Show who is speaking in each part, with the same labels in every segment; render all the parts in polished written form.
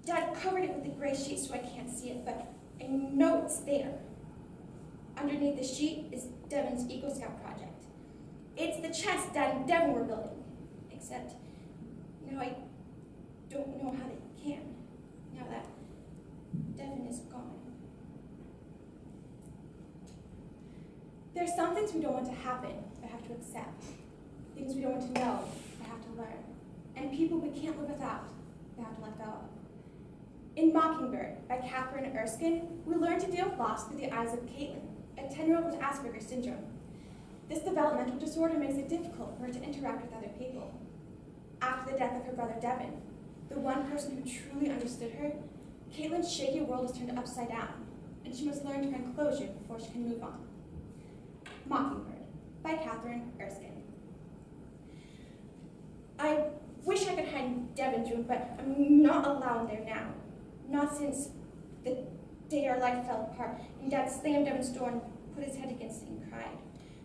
Speaker 1: Dad covered it with a gray sheet so I can't see it, but I know it's there. Underneath the sheet is Devin's Eagle Scout project. It's the chest Dad and Devin were building, except now I don't know how they can, now that Devin is gone. There are some things we don't want to happen, but have to accept. Things we don't want to know, but have to learn. And people we can't live without, but have to let go of. In Mockingbird by Catherine Erskine, we learn to deal with loss through the eyes of Caitlin, a 10-year-old with Asperger's syndrome. This developmental disorder makes it difficult for her to interact with other people. After the death of her brother Devin, the one person who truly understood her, Caitlin's shaky world is turned upside down, and she must learn to find closure before she can move on. Mockingbird by Catherine Erskine. I wish I could hide in Devin's room, but I'm not allowed there now. Not since the day our life fell apart and Dad slammed Devin's door and put his head against it and cried.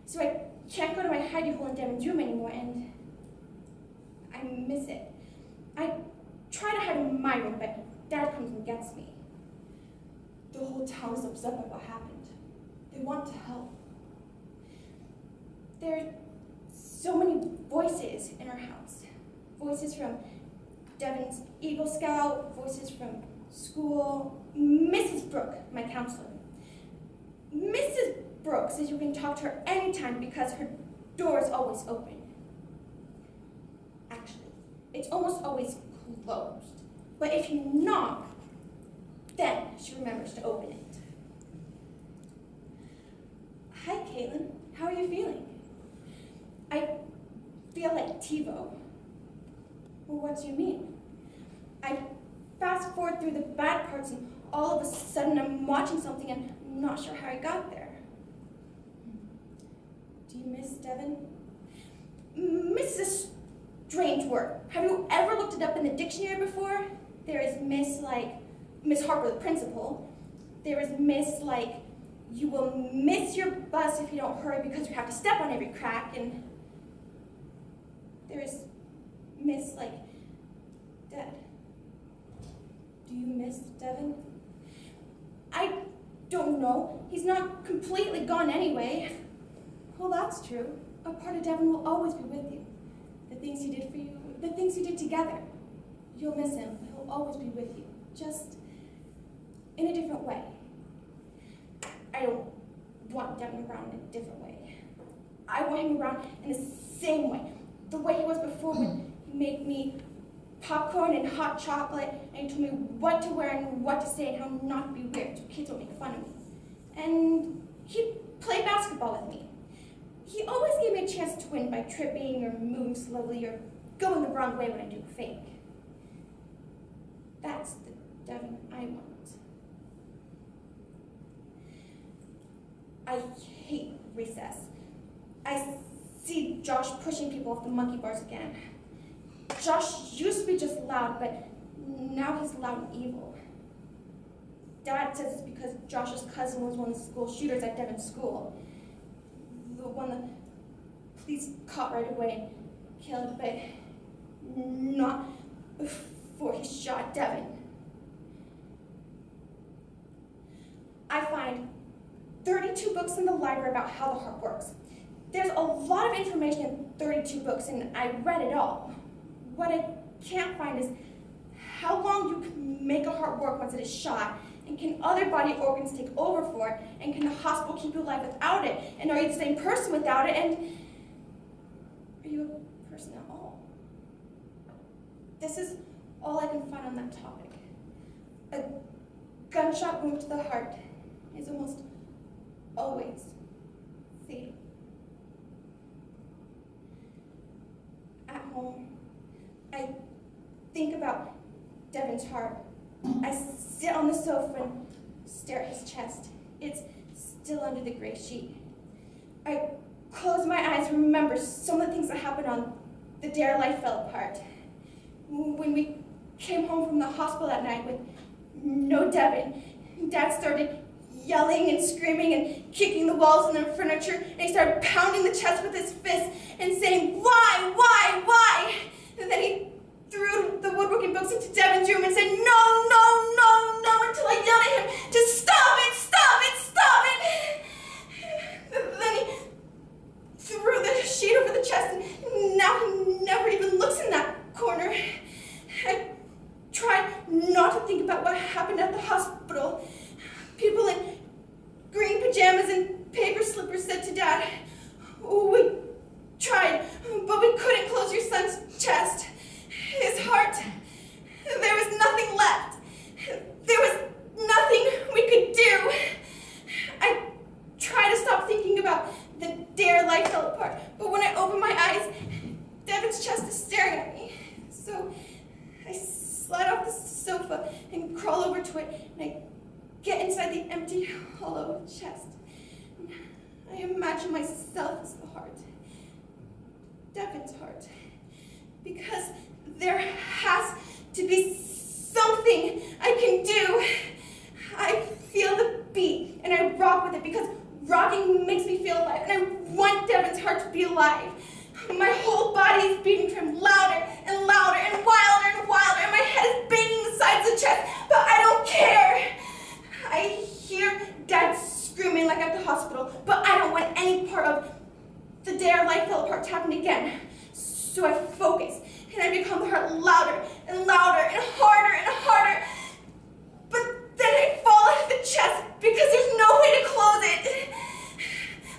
Speaker 1: So I can't go to my hidey hole in Devin's room anymore, and I miss it. I try to hide in my room, but Dad comes and gets me. The whole town is upset by what happened. They want to help. There are so many voices in our house. Voices from Devin's Eagle Scout, voices from school, Mrs. Brooke, my counselor. Mrs. Brooke says you can talk to her anytime because her door is always open. Actually, it's almost always closed. But if you knock, then she remembers to open it. Hi, Caitlin. How are you feeling? I feel like TiVo. Well, what do you mean? I fast forward through the bad parts and all of a sudden I'm watching something and I'm not sure how I got there. Do you miss Devin? Miss is a strange word. Have you ever looked it up in the dictionary before? There is miss like Miss Harper, the principal. There is miss like you will miss your bus if you don't hurry because you have to step on every crack, and there is miss like dead. Do you miss Devin? I don't know. He's not completely gone anyway. Well, that's true. A part of Devin will always be with you. The things he did for you, the things you did together. You'll miss him, but he'll always be with you, just in a different way. I don't want Devin around in a different way. I want him around in the same way, the way he was before when he made me popcorn and hot chocolate, and he told me what to wear and what to say and how not to be weird so kids don't make fun of me. And he'd play basketball with me. He always gave me a chance to win by tripping or moving slowly or going the wrong way when I do a fake. That's the Devin I want. I hate recess. I see Josh pushing people off the monkey bars again. Josh used to be just loud, but now he's loud and evil. Dad says it's because Josh's cousin was one of the school shooters at Devin's school. The one the police caught right away and killed, but not before he shot Devin. I find 32 books in the library about how the heart works. There's a lot of information in 32 books, and I read it all. What I can't find is how long you can make a heart work once it is shot, and can other body organs take over for it, and can the hospital keep you alive without it, and are you the same person without it, and are you a person at all? This is all I can find on that topic. A gunshot wound to the heart is almost always fatal. At home, I think about Devin's heart. I sit on the sofa and stare at his chest. It's still under the gray sheet. I close my eyes and remember some of the things that happened on the day our life fell apart. When we came home from the hospital that night with no Devin, Dad started yelling and screaming and kicking the walls and the furniture, and he started pounding the chest with his fist and saying, why? And then he threw the woodworking books into Devin's room and said, no, think about what happened at the hospital. People in green pajamas and paper slippers said to Dad, "We tried, but we couldn't close your son's chest. His heart, there was nothing left. There was nothing we could do." I tried to stop thinking about the day our life fell apart, but when I open my eyes, Devin's chest is staring at me. So I slide off the sofa and crawl over to it, and I get inside the empty, hollow chest. I imagine myself as the heart, Devin's heart, because there has to be something I can do. I feel the beat, and I rock with it because rocking makes me feel alive, and I want Devin's heart to be alive. My whole body is beating for him louder and louder and wilder and wilder, and my head is banging the sides of the chest, but I don't care. I hear Dad screaming like at the hospital, but I don't want any part of the day our life fell apart to happen again. So I focus, and I become the heart louder and louder and harder and harder. But then I fall out of the chest because there's no way to close it.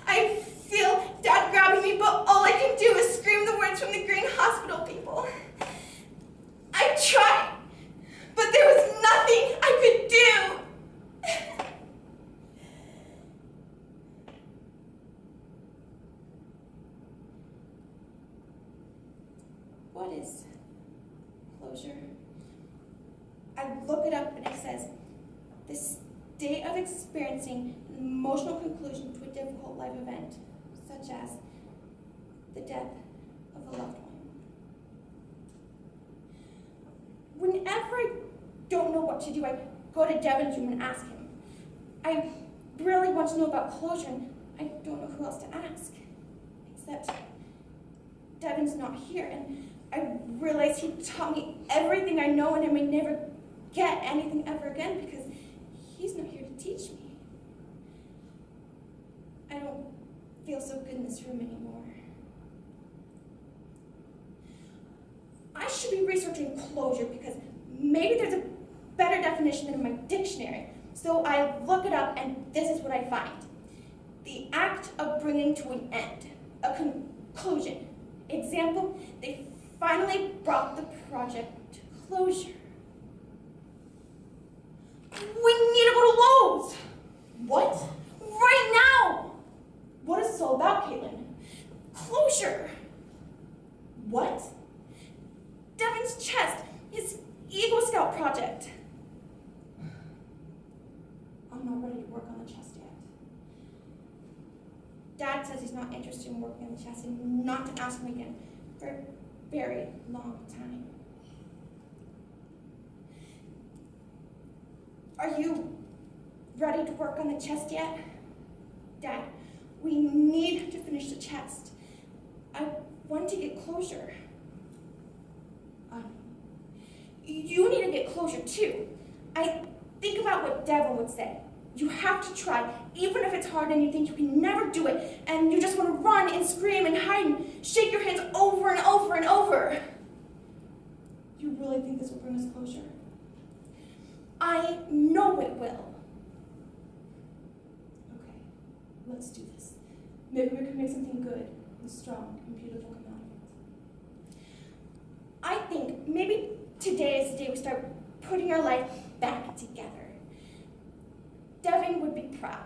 Speaker 1: I feel Dad grabbing me, but all I can do is scream the words from the green hospital people. I tried, but there was nothing I could do. What is closure? I look it up and it says, the state of experiencing an emotional conclusion to a difficult life event, such as the death of a loved one. Whenever I don't know what to do, I go to Devin's room and ask him. I really want to know about closure, and I don't know who else to ask, except Devin's not here, and I realize he taught me everything I know, and I may never get anything ever again because he's not here to teach me. I don't feel so good in this room anymore. I should be researching closure because maybe there's a better definition than in my dictionary. So I look it up, and this is what I find. The act of bringing to an end, a conclusion. Example, they finally brought the project to closure. We need to go to Lowe's. What? Right now. What is this all about, Caitlin? Closure. What? Devin's chest, his Eagle Scout project. I'm not ready to work on the chest yet. Dad says he's not interested in working on the chest and not to ask him again for a very long time. Are you ready to work on the chest yet? Dad, we need to finish the chest. I want to get closure. You need to get closure too. I think about what Devin would say. You have to try, even if it's hard and you think you can never do it, and you just want to run and scream and hide and shake your hands over and over and over. You really think this will bring us closure? I know it will. Okay, let's do this. Maybe we can make something good and strong and beautiful come out of it. I think maybe today is the day we start putting our life back together. Devin would be proud.